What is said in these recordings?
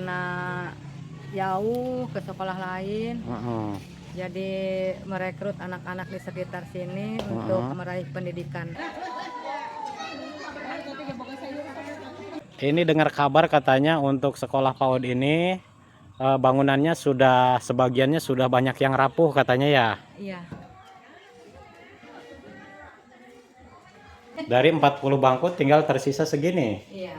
karena jauh ke sekolah lain. Jadi merekrut anak-anak di sekitar sini untuk meraih pendidikan. Ini dengar kabar katanya untuk sekolah PAUD ini bangunannya sudah sebagiannya sudah banyak yang rapuh katanya ya. Iya. Dari 40 bangku tinggal tersisa segini. Iya.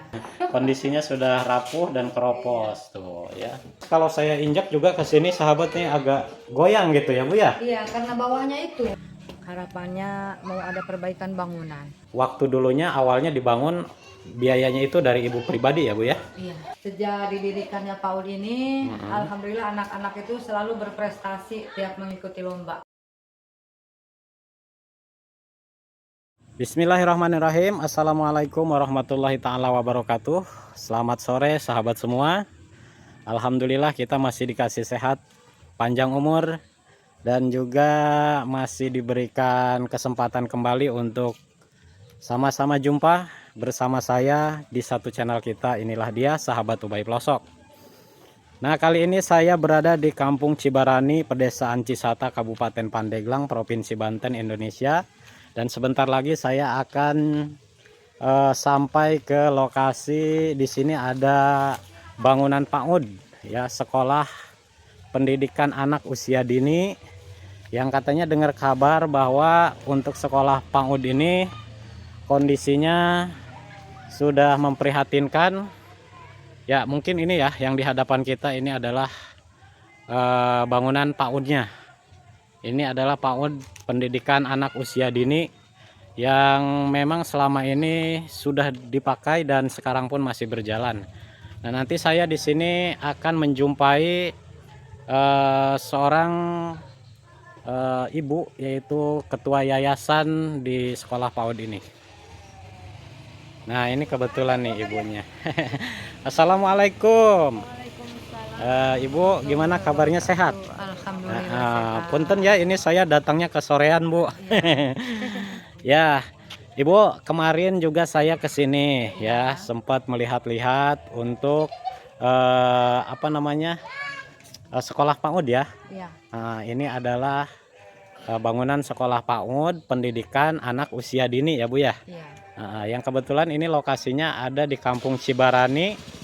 Kondisinya sudah rapuh dan keropos tuh ya. Kalau saya injak juga ke sini sahabat nih agak goyang gitu ya Bu ya. Iya, karena bawahnya itu. Harapannya mau ada perbaikan bangunan. Waktu dulunya awalnya dibangun biayanya itu dari ibu pribadi ya Bu ya. Iya. Sejak didirikannya PAUD ini, alhamdulillah anak-anak itu selalu berprestasi tiap mengikuti lomba. Bismillahirrahmanirrahim. Assalamualaikum warahmatullahi ta'ala wabarakatuh. Selamat sore sahabat semua. Alhamdulillah kita masih dikasih sehat, panjang umur, dan juga masih diberikan kesempatan kembali untuk sama-sama jumpa bersama saya di satu channel kita. Inilah dia sahabat Ubay Pelosok. Nah, kali ini saya berada di Kampung Cibarani, Pedesaan Cisata, Kabupaten Pandeglang, Provinsi Banten, Indonesia. Dan sebentar lagi saya akan sampai ke lokasi. Di sini ada bangunan PAUD ya, sekolah pendidikan anak usia dini, yang katanya dengar kabar bahwa untuk sekolah PAUD ini kondisinya sudah memprihatinkan. Ya, mungkin ini ya yang di hadapan kita ini adalah bangunan PAUD-nya. Ini adalah PAUD pendidikan anak usia dini yang memang selama ini sudah dipakai dan sekarang pun masih berjalan. Nah, nanti saya di sini akan menjumpai seorang ibu, yaitu ketua yayasan di sekolah PAUD ini. Nah, ini kebetulan nih ibunya. Assalamualaikum. Ibu, gimana kabarnya, sehat? Alhamdulillah. Punten ya, ini saya datangnya ke sorean Bu. Ya, Ibu, kemarin juga saya ke sini ya, sempat melihat-lihat untuk apa namanya, sekolah PAUD ya. Nah, ini adalah bangunan sekolah PAUD pendidikan anak usia dini ya Bu ya. Yang kebetulan ini lokasinya ada di Kampung Cibarani.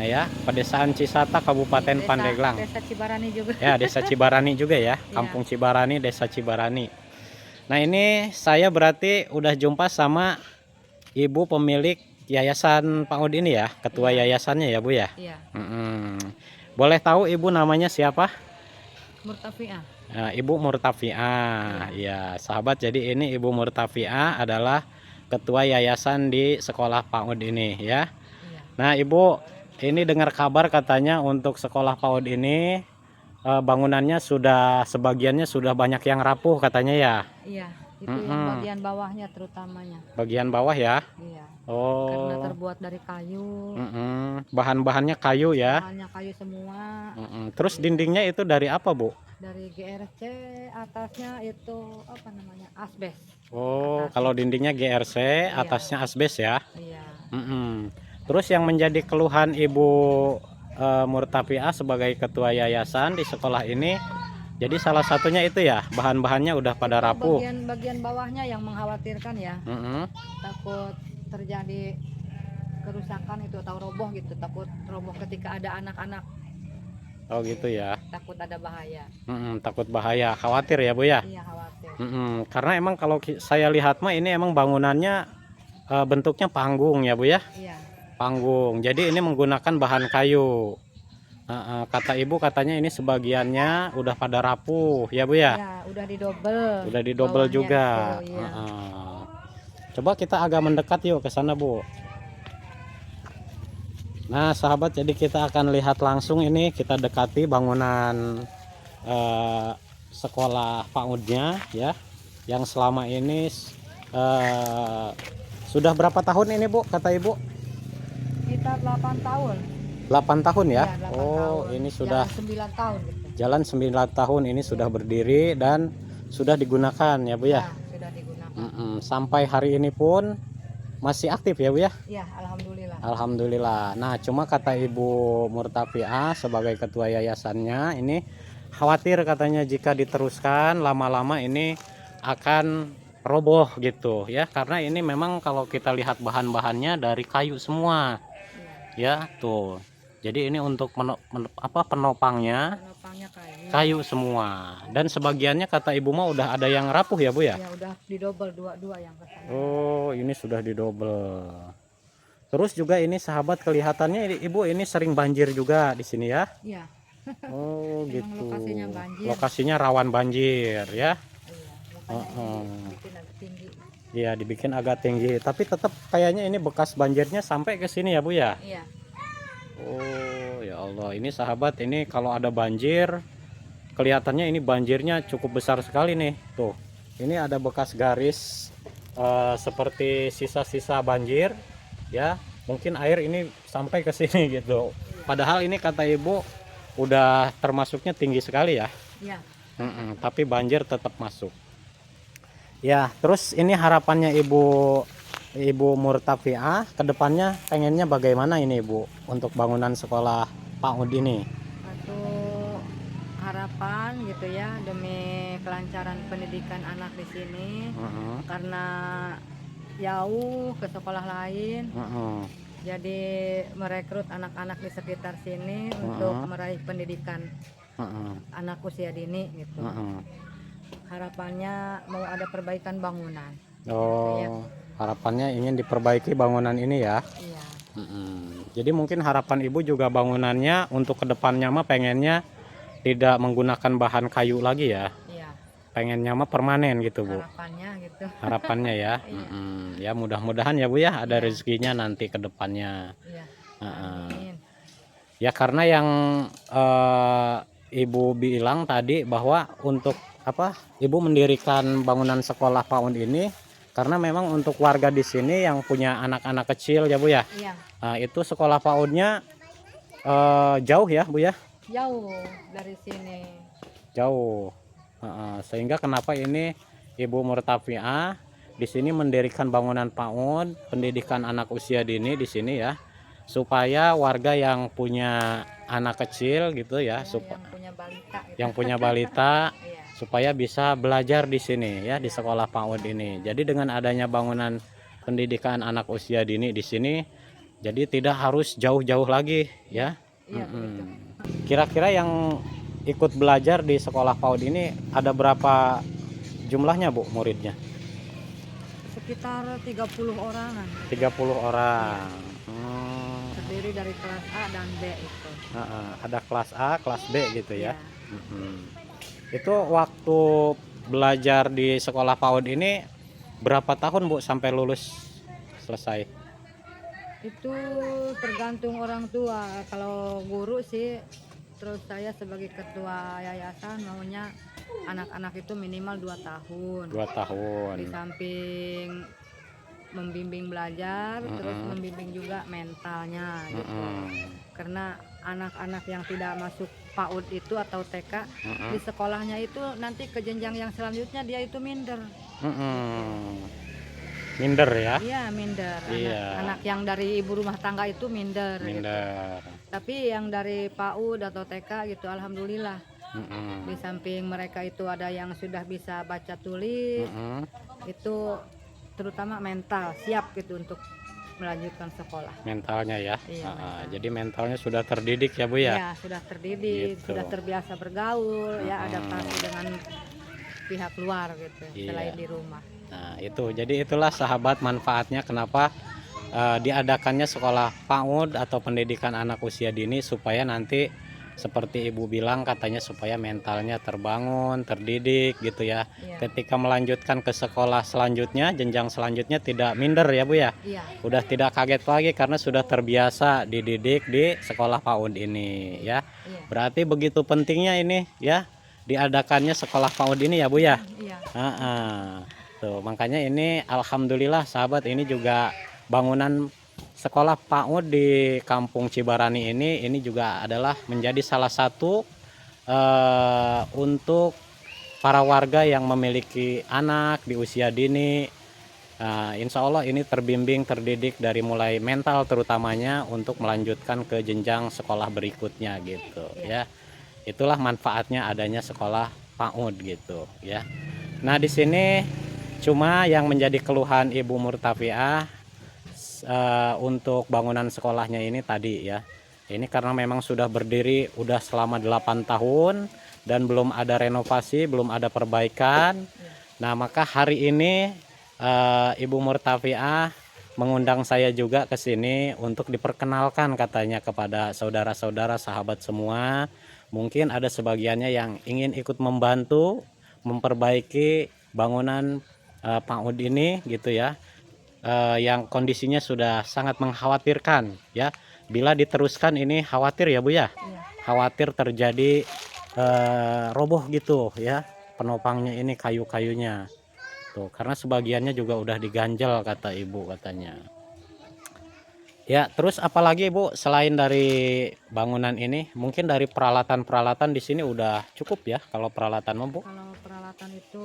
Ya, Pedesaan Cisata, Kabupaten Pandeglang. Desa Cibarani juga. Ya, Desa Cibarani juga ya, Kampung Cibarani, Desa Cibarani. Nah, ini saya berarti udah jumpa sama ibu pemilik yayasan PAUD ini ya, ketua yayasannya ya Bu ya. Iya. Boleh tahu ibu namanya siapa? Murtafiah. Nah, Ibu Murtafiah. Ya, sahabat, jadi ini Ibu Murtafiah adalah ketua yayasan di sekolah PAUD ini ya. Nah, Ibu, ini dengar kabar katanya untuk sekolah PAUD ini bangunannya sudah sebagiannya sudah banyak yang rapuh katanya ya. Iya, itu yang bagian bawahnya terutamanya. Bagian bawah ya. Iya. Oh. Karena terbuat dari kayu. Bahan-bahannya kayu ya. Bahannya kayu semua. Terus dindingnya itu dari apa Bu? Dari GRC, atasnya itu apa namanya, asbes. Oh, kalau dindingnya GRC, atasnya asbes ya. Iya. Terus yang menjadi keluhan Ibu Murtafiah sebagai ketua yayasan di sekolah ini, jadi salah satunya itu ya, bahan-bahannya udah pada rapuh. Bagian bawahnya yang mengkhawatirkan ya. Takut terjadi kerusakan itu atau roboh gitu, takut roboh ketika ada anak-anak. Oh gitu ya. Takut ada bahaya. Takut bahaya, khawatir ya Bu ya. Iya, khawatir. Karena emang kalau saya lihat mah ini emang bangunannya bentuknya panggung ya Bu ya. Iya. Panggung, jadi ini menggunakan bahan kayu. Kata ibu katanya ini sebagiannya udah pada rapuh ya Bu ya. Ya, udah didobel. Udah didobel juga. Itu, iya. Coba kita agak mendekat yuk ke sana Bu. Nah sahabat, jadi kita akan lihat langsung ini, kita dekati bangunan sekolah PAUD-nya ya, yang selama ini sudah berapa tahun ini Bu, kata ibu? Sekitar 8 tahun. 8 tahun ya? 8 oh tahun. Ini sudah jalan 9 tahun gitu. Jalan 9 tahun ini sudah berdiri dan sudah digunakan ya Bu ya? Sudah digunakan. Sampai hari ini pun masih aktif ya Bu ya? Iya, alhamdulillah. Alhamdulillah. Nah, cuma kata Ibu Murtafiah sebagai ketua yayasannya ini khawatir katanya jika diteruskan lama-lama ini akan roboh gitu ya. Karena ini memang kalau kita lihat bahan-bahannya dari kayu semua Iya. ya, tuh. Jadi ini untuk penopangnya Penopangnya kayu. kayu semua. Dan sebagiannya kata Ibu mah udah ada yang rapuh ya Bu ya? Ya udah didobel dua-dua yang kesana. Oh, ini sudah didobel. Terus juga ini sahabat kelihatannya Ibu ini sering banjir juga di sini ya? Iya. Oh, Memang gitu. lokasinya banjir. Lokasinya rawan banjir ya? Iya, makanya dibikin agak tinggi. Iya, dibikin agak tinggi. Tapi tetap kayaknya ini bekas banjirnya sampai ke sini ya Bu ya? Iya. Oh, ya Allah. Ini sahabat, ini kalau ada banjir, kelihatannya ini banjirnya cukup besar sekali nih. Tuh, ini ada bekas garis seperti sisa-sisa banjir. Ya, mungkin air ini sampai ke sini gitu. Padahal ini kata Ibu udah termasuknya tinggi sekali ya. Iya. Tapi banjir tetap masuk. Ya, terus ini harapannya Ibu Murtafiah kedepannya pengennya bagaimana ini Ibu untuk bangunan sekolah PAUD ini? Satu harapan gitu ya demi kelancaran pendidikan anak di sini karena jauh ke sekolah lain. Jadi merekrut anak-anak di sekitar sini untuk meraih pendidikan anak usia dini gitu. Harapannya mau ada perbaikan bangunan. Oh, gitu ya. harapannya ingin diperbaiki bangunan ini ya. Iya. Jadi mungkin harapan Ibu juga bangunannya untuk kedepannya mah pengennya tidak menggunakan bahan kayu lagi ya. Iya. Pengennya mah permanen gitu Bu. Harapannya gitu. Harapannya ya. Ya mudah-mudahan ya Bu ya ada rezekinya nanti kedepannya. Iya. Amin. Ya karena yang Ibu bilang tadi bahwa untuk Ibu mendirikan bangunan sekolah PAUD ini karena memang untuk warga di sini yang punya anak-anak kecil ya Bu ya. Iya. Nah, itu sekolah PAUD-nya jauh ya Bu ya? Jauh dari sini. Jauh. Sehingga kenapa ini Ibu Murtafiah di sini mendirikan bangunan PAUD pendidikan anak usia dini di sini ya. Supaya warga yang punya anak kecil gitu ya, yang punya balita gitu. yang punya balita Iya. supaya bisa belajar di sini ya di sekolah PAUD ini. Jadi dengan adanya bangunan pendidikan anak usia dini di sini, jadi tidak harus jauh-jauh lagi ya. Iya, begitu. Kira-kira yang ikut belajar di sekolah PAUD ini ada berapa jumlahnya Bu muridnya? Sekitar 30 orangan. 30 orang. Terdiri dari kelas A dan B itu. Ada kelas A, kelas B gitu ya. Iya. Itu waktu belajar di sekolah PAUD ini berapa tahun Bu sampai lulus selesai? Itu tergantung orang tua. Kalau guru sih, terus saya sebagai ketua yayasan maunya anak-anak itu minimal 2 tahun. 2 tahun. Di samping membimbing belajar, terus membimbing juga mentalnya gitu. Karena anak-anak yang tidak masuk PAUD itu atau TK di sekolahnya itu nanti ke jenjang yang selanjutnya dia itu minder. Minder ya? Iya, minder. Anak yang dari ibu rumah tangga itu minder. Minder. Gitu. Tapi yang dari PAUD atau TK gitu alhamdulillah. Di samping mereka itu ada yang sudah bisa baca tulis, itu terutama mental siap gitu untuk melanjutkan sekolah. Mentalnya ya. Iya, jadi mentalnya sudah terdidik ya Bu ya? Iya, sudah terdidik, Gitu. sudah terbiasa bergaul, ya adaptasi dengan pihak luar gitu, selain di rumah. Nah itu, jadi itulah sahabat manfaatnya kenapa diadakannya sekolah PAUD atau pendidikan anak usia dini supaya nanti seperti Ibu bilang katanya supaya mentalnya terbangun, terdidik gitu ya. Iya. Ketika melanjutkan ke sekolah selanjutnya, jenjang selanjutnya tidak minder ya Bu ya. Iya. Udah tidak kaget lagi karena sudah terbiasa dididik di sekolah PAUD ini ya. Iya. Berarti begitu pentingnya ini ya diadakannya sekolah PAUD ini ya Bu ya. Iya. Tuh, makanya ini alhamdulillah sahabat ini juga bangunan sekolah PAUD di Kampung Cibarani ini juga adalah menjadi salah satu untuk para warga yang memiliki anak di usia dini Nah, insya Allah ini terbimbing, terdidik dari mulai mental terutamanya untuk melanjutkan ke jenjang sekolah berikutnya gitu ya. Itulah manfaatnya adanya sekolah PAUD gitu ya. Nah, di sini cuma yang menjadi keluhan Ibu Murtafiah untuk bangunan sekolahnya ini tadi ya. Ini karena memang sudah berdiri udah selama 8 tahun dan belum ada renovasi, belum ada perbaikan. Nah, maka hari ini Ibu Murtafiah mengundang saya juga ke sini untuk diperkenalkan katanya kepada saudara-saudara sahabat semua. Mungkin ada sebagiannya yang ingin ikut membantu memperbaiki bangunan PAUD ini gitu ya. Yang kondisinya sudah sangat mengkhawatirkan ya. Bila diteruskan ini khawatir ya Bu ya. Khawatir terjadi roboh gitu ya. Penopangnya ini kayu-kayunya. Tuh, karena sebagiannya juga udah diganjel kata Ibu katanya. Ya, terus apalagi Ibu selain dari bangunan ini, mungkin dari peralatan-peralatan di sini udah cukup ya kalau peralatan Bu? Kalau peralatan itu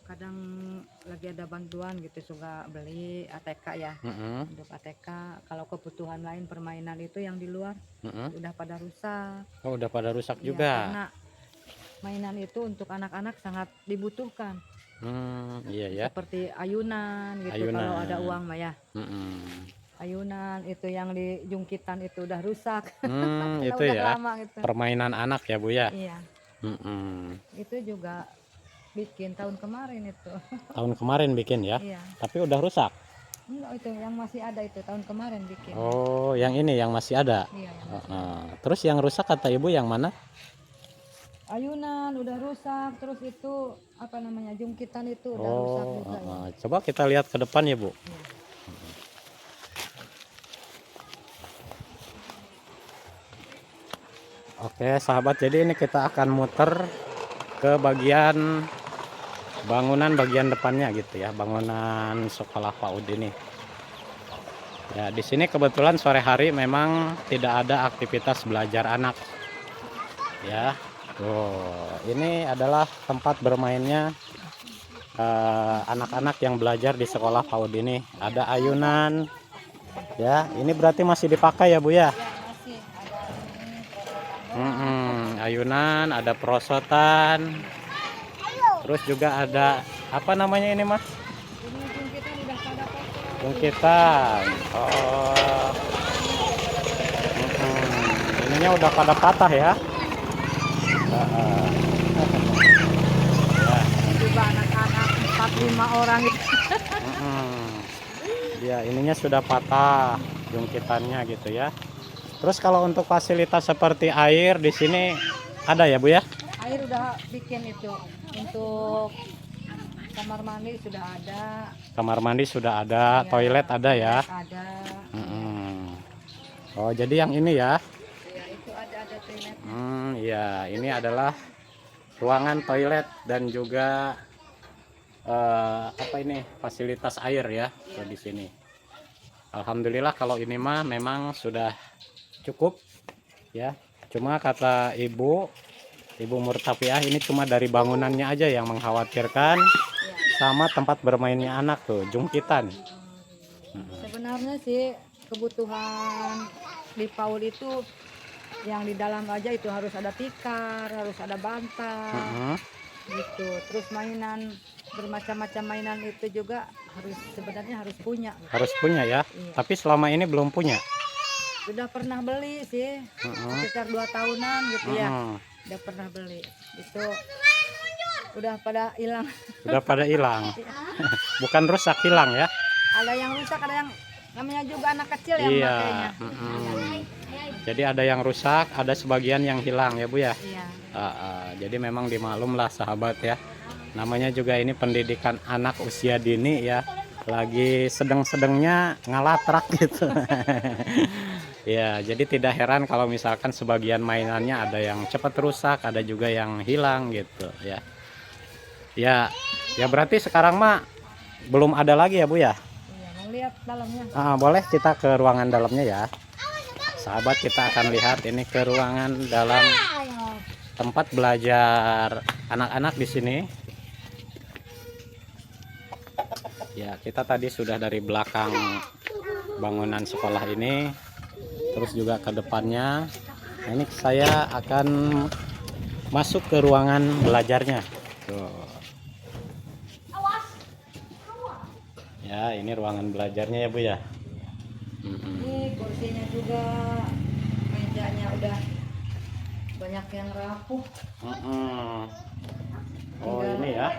kadang lagi ada bantuan gitu, suka beli ATK ya. Untuk ATK, kalau kebutuhan lain permainan itu yang di luar udah pada rusak. Oh, udah pada rusak Ya, juga. karena mainan itu untuk anak-anak sangat dibutuhkan. Iya ya. Seperti ayunan gitu, Ayunan. kalau ada uang mah ya. Ayunan itu yang di jungkitan itu udah rusak. Itu udah ya. lama gitu. Permainan anak ya Bu ya. Iya. Itu juga bikin tahun kemarin itu. Tahun kemarin bikin ya. Iya. Tapi udah rusak. Enggak, itu yang masih ada itu tahun kemarin bikin. Oh, yang ini yang masih ada. Iya, yang masih ada. Terus yang rusak kata Ibu yang mana? Ayunan udah rusak, terus itu apa namanya, jungkitan itu udah rusak juga ya. Coba kita lihat ke depan ya Bu. Iya. Oke sahabat, jadi ini kita akan muter ke bagian bangunan bagian depannya gitu ya, bangunan sekolah PAUD ini. Ya, di sini kebetulan sore hari memang tidak ada aktivitas belajar anak. Ya. Tuh, ini adalah tempat bermainnya anak-anak yang belajar di sekolah PAUD ini. Ada ayunan. Ya, ini berarti masih dipakai ya Bu ya? Masih ada ayunan, ada perosotan. Terus juga ada apa namanya ini Mas? ini jungkitan udah pada kotor. Jungkitan. Ininya udah pada patah ya. Juga anak-anak 4-5 orang itu. Ya, ininya sudah patah jungkitannya gitu ya. Terus kalau untuk fasilitas seperti air di sini ada ya Bu ya? Air udah bikin itu. Untuk kamar mandi sudah ada. Kamar mandi sudah ada, Ya, toilet ada ya. ada. Oh, jadi yang ini ya. Ya, itu ada toilet. Ya, ini adalah ruangan toilet dan juga apa ini fasilitas air ya di sini. Alhamdulillah kalau ini mah memang sudah cukup ya. Cuma kata Ibu Murtafiah ini cuma dari bangunannya aja yang mengkhawatirkan, sama tempat bermainnya anak tuh, jungkitan. Sebenarnya sih kebutuhan di PAUD itu yang di dalam aja itu harus ada tikar, harus ada bantal. Gitu. Terus mainan bermacam-macam mainan itu juga sebenarnya harus punya. Harus punya ya. Iya. Tapi selama ini belum punya. Sudah pernah beli sih, sekitar 2 tahunan gitu ya. Udah pernah beli. Itu udah pada hilang. Udah pada hilang. Bukan rusak, hilang ya. Ada yang rusak, ada yang namanya juga anak kecil yang makainya. Jadi ada yang rusak, ada sebagian yang hilang ya Bu ya. Iya. Jadi memang dimaklum lah sahabat ya. Namanya juga ini pendidikan anak usia dini ya. Lagi sedang-sedangnya ngalatrak gitu. Ya, jadi tidak heran kalau misalkan sebagian mainannya ada yang cepat rusak, ada juga yang hilang gitu ya. Ya berarti sekarang mah belum ada lagi ya Bu ya. Iya, mau lihat dalamnya. Boleh kita ke ruangan dalamnya ya. Sahabat, kita akan lihat ini ke ruangan dalam tempat belajar anak-anak di sini. Ya, kita tadi sudah dari belakang bangunan sekolah ini, terus juga ke depannya. Nah, ini saya akan masuk ke ruangan belajarnya. Tuh. Ya, ini ruangan belajarnya ya Bu ya. Ini kursinya juga, mejanya udah banyak yang rapuh. Oh ini ya,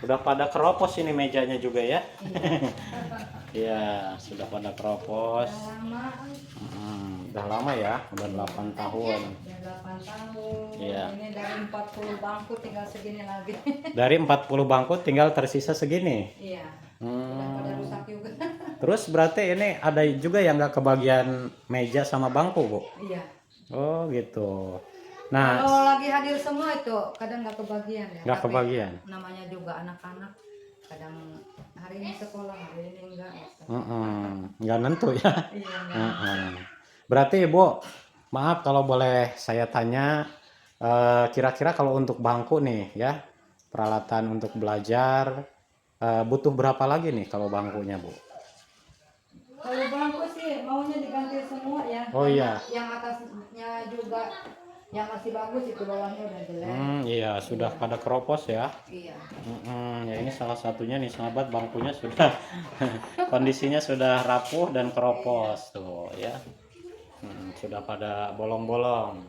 udah pada keropos ini mejanya juga ya. Iya, sudah pada keropos. Udah lama ya, udah 8 tahun. Udah 8 tahun. Iya. Ini dari 40 bangku tinggal segini lagi. Dari 40 bangku tinggal tersisa segini. Iya. Udah pada rusak juga. Terus berarti ini ada juga yang nggak kebagian meja sama bangku, Bu? Iya. Oh gitu. Nah, Kalau lagi hadir semua itu kadang nggak kebagian ya. nggak Tapi kebagian. namanya juga anak-anak, kadang hari ini sekolah, hari ini enggak. Nggak nentu ya. Iya. Enggak. Berarti Ibu, maaf kalau boleh saya tanya, kira-kira kalau untuk bangku nih ya, peralatan untuk belajar, butuh berapa lagi nih kalau bangkunya Bu? Kalau bangku sih maunya diganti semua ya. Oh iya. Yang atasnya juga yang masih bagus, itu bawahnya udah jelek. Iya, sudah pada keropos ya. Iya. Ya ini salah satunya nih sahabat, bangkunya sudah kondisinya sudah rapuh dan keropos tuh ya. Sudah pada bolong-bolong.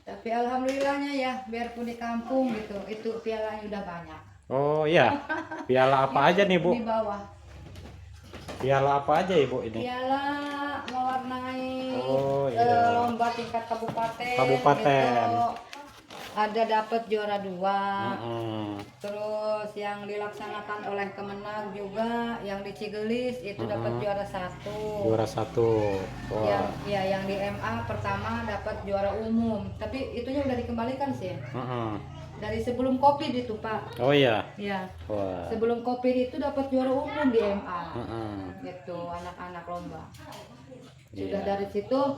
Tapi alhamdulillahnya ya, biarpun di kampung gitu, itu pialanya udah banyak. Oh iya, piala apa aja nih Bu? Di bawah. Piala apa aja Ibu ini? Piala mewarnai lomba tingkat kabupaten. Gitu. Ada dapat juara 2. Terus yang dilaksanakan oleh Kemenag juga, yang di Cigelis itu dapat juara 1. Juara 1. Wah. Yang di MA pertama dapat juara umum. Tapi itunya udah dikembalikan sih. Dari sebelum Covid itu Pak. Oh iya. Iya. Wah. Sebelum Covid itu dapat juara umum di MA. Gitu, anak-anak lomba. Sudah dari situ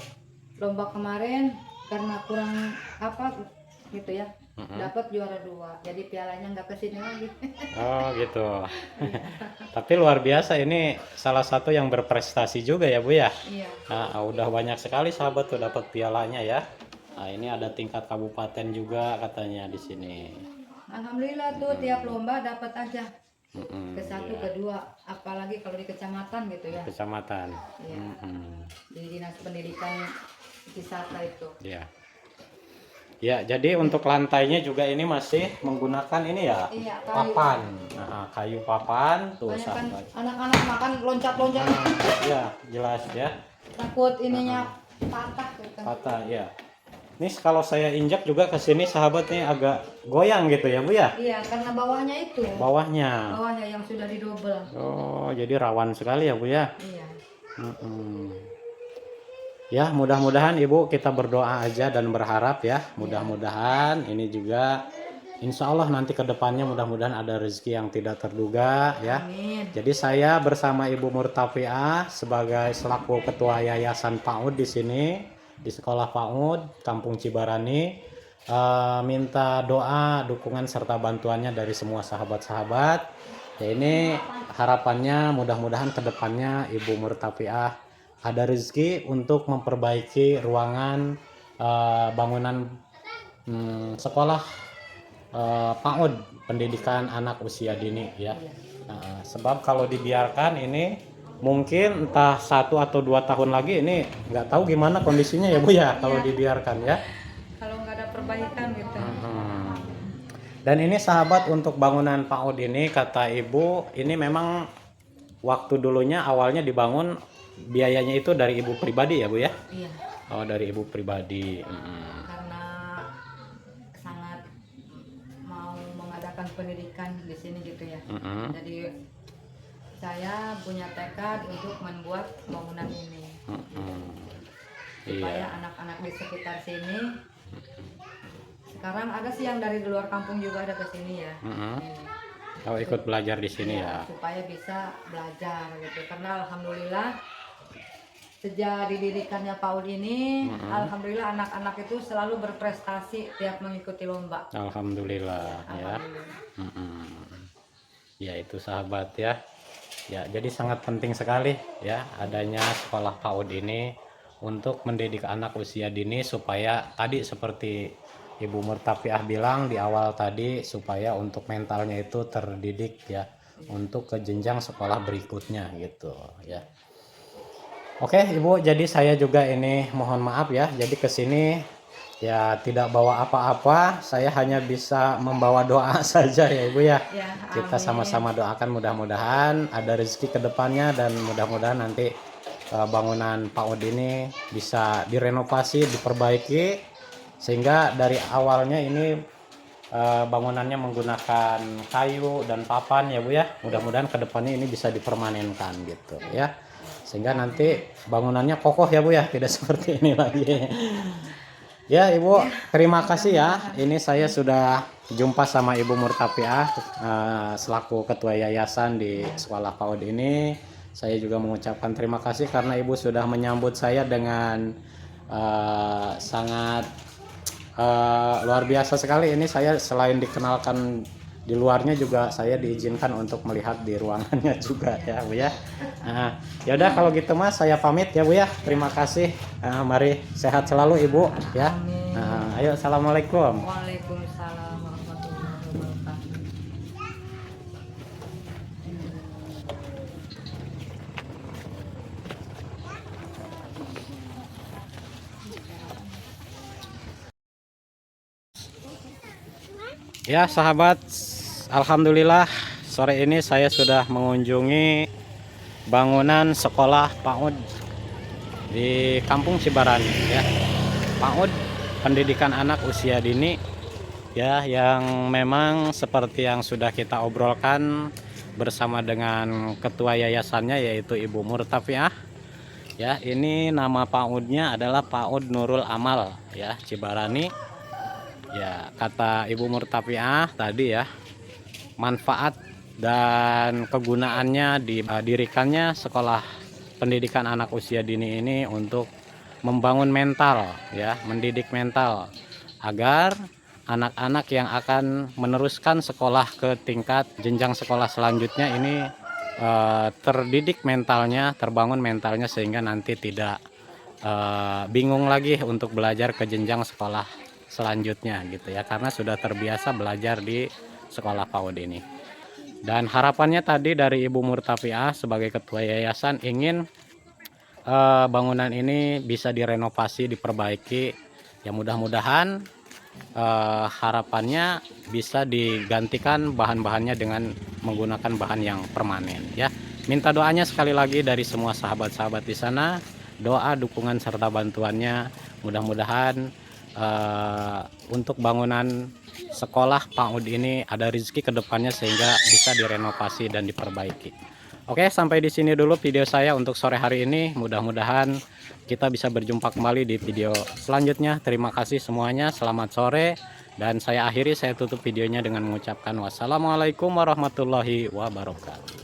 lomba kemarin karena kurang apa gitu ya. Dapat juara 2. Jadi pialanya nggak kesini lagi. Oh gitu. Tapi luar biasa, ini salah satu yang berprestasi juga ya Bu ya. Iya. Nah, udah banyak sekali sahabat tuh dapat pialanya ya. Nah, ini ada tingkat kabupaten juga katanya di sini. Alhamdulillah tuh tiap lomba dapat aja. Ke 1, Iya. ke 2, apalagi kalau di kecamatan gitu ya. Kecamatan. Iya. Di Dinas Pendidikan Cisata itu. Iya. Ya, jadi untuk lantainya juga ini masih menggunakan ini ya, Iya, kayu. papan. Nah, kayu papan tuh Banyak kan sahabat. anak-anak makan loncat-loncat. Ya, jelas ya. Takut ininya patah gitu. Patah ya. Ini kalau saya injak juga ke sini sahabat nih agak goyang gitu ya Bu ya. Iya, karena bawahnya itu. Bawahnya. Bawahnya yang sudah didobel. Oh, jadi rawan sekali ya Bu ya. Iya. Ya, mudah-mudahan Ibu kita berdoa aja dan berharap ya, mudah-mudahan ini juga insya Allah nanti ke depannya mudah-mudahan ada rezeki yang tidak terduga ya. Amin. Jadi saya bersama Ibu Murtafiah sebagai selaku ketua Yayasan PAUD di sini di Sekolah PAUD Kampung Cibarani minta doa, dukungan serta bantuannya dari semua sahabat-sahabat. Ya ini harapannya mudah-mudahan ke depannya Ibu Murtafiah ada rezeki untuk memperbaiki ruangan bangunan sekolah PAUD pendidikan anak usia dini ya. Sebab kalau dibiarkan ini mungkin entah 1 atau 2 tahun lagi ini nggak tahu gimana kondisinya ya Bu ya kalau dibiarkan ya. Kalau nggak ada perbaikan gitu. Dan ini sahabat untuk bangunan PAUD ini kata Ibu ini memang waktu dulunya awalnya dibangun biayanya itu dari Ibu pribadi ya Bu ya? Iya. Oh dari Ibu pribadi. Karena sangat mau mengadakan pendidikan di sini gitu ya. Jadi saya punya tekad untuk membuat bangunan ini. Supaya anak-anak di sekitar sini, sekarang ada sih yang dari luar kampung juga ada ke sini ya. Oh ikut belajar di sini ya. Supaya bisa belajar gitu. Karena alhamdulillah sejak didirikannya PAUD ini, alhamdulillah anak-anak itu selalu berprestasi tiap mengikuti lomba. Alhamdulillah ya. Ya itu sahabat ya. Ya, jadi sangat penting sekali ya adanya sekolah PAUD ini untuk mendidik anak usia dini supaya tadi seperti Ibu Murtafiah bilang di awal tadi, supaya untuk mentalnya itu terdidik ya untuk ke jenjang sekolah berikutnya gitu ya. Oke Ibu, jadi saya juga ini mohon maaf ya, jadi kesini ya tidak bawa apa-apa, saya hanya bisa membawa doa saja ya Ibu ya. Ya, Kita amin. sama-sama doakan mudah-mudahan ada rezeki ke depannya dan mudah-mudahan nanti bangunan PAUD ini bisa direnovasi, diperbaiki sehingga dari awalnya ini bangunannya menggunakan kayu dan papan ya Bu ya. Mudah-mudahan ke depannya ini bisa dipermanenkan gitu ya. Sehingga nanti bangunannya kokoh ya Bu ya, tidak seperti ini lagi. Ya Ibu, terima kasih ya. Ini saya sudah jumpa sama Ibu Murtafiah selaku ketua yayasan di sekolah PAUD ini. Saya juga mengucapkan terima kasih karena Ibu sudah menyambut saya dengan sangat luar biasa sekali. Ini saya selain dikenalkan di luarnya juga saya diizinkan untuk melihat di ruangannya juga ya Bu ya. Ya udah kalau gitu Mas saya pamit ya Bu ya. Terima kasih. Mari sehat selalu Ibu ya. Ayo assalamualaikum. Waalaikumsalam warahmatullahi wabarakatuh. Ya sahabat, alhamdulillah sore ini saya sudah mengunjungi bangunan sekolah PAUD di Kampung Cibarani ya. PAUD pendidikan anak usia dini ya, yang memang seperti yang sudah kita obrolkan bersama dengan ketua yayasannya yaitu Ibu Murtafiah ya. Ini nama PAUD-nya adalah PAUD Nurul Amal ya, Cibarani. Ya, kata Ibu Murtafiah tadi ya, manfaat dan kegunaannya didirikannya sekolah pendidikan anak usia dini ini untuk membangun mental ya, mendidik mental agar anak-anak yang akan meneruskan sekolah ke tingkat jenjang sekolah selanjutnya ini terdidik mentalnya, terbangun mentalnya sehingga nanti tidak bingung lagi untuk belajar ke jenjang sekolah selanjutnya gitu ya, karena sudah terbiasa belajar di sekolah PAUD ini. Dan harapannya tadi dari Ibu Murtafiah sebagai ketua yayasan ingin bangunan ini bisa direnovasi, diperbaiki ya, mudah-mudahan harapannya bisa digantikan bahan-bahannya dengan menggunakan bahan yang permanen ya. Minta doanya sekali lagi dari semua sahabat-sahabat di sana, doa, dukungan serta bantuannya, mudah-mudahan untuk bangunan sekolah PAUD ini ada rezeki ke depannya sehingga bisa direnovasi dan diperbaiki. Oke, sampai di sini dulu video saya untuk sore hari ini. Mudah-mudahan kita bisa berjumpa kembali di video selanjutnya. Terima kasih semuanya, selamat sore. Dan saya tutup videonya dengan mengucapkan wassalamualaikum warahmatullahi wabarakatuh.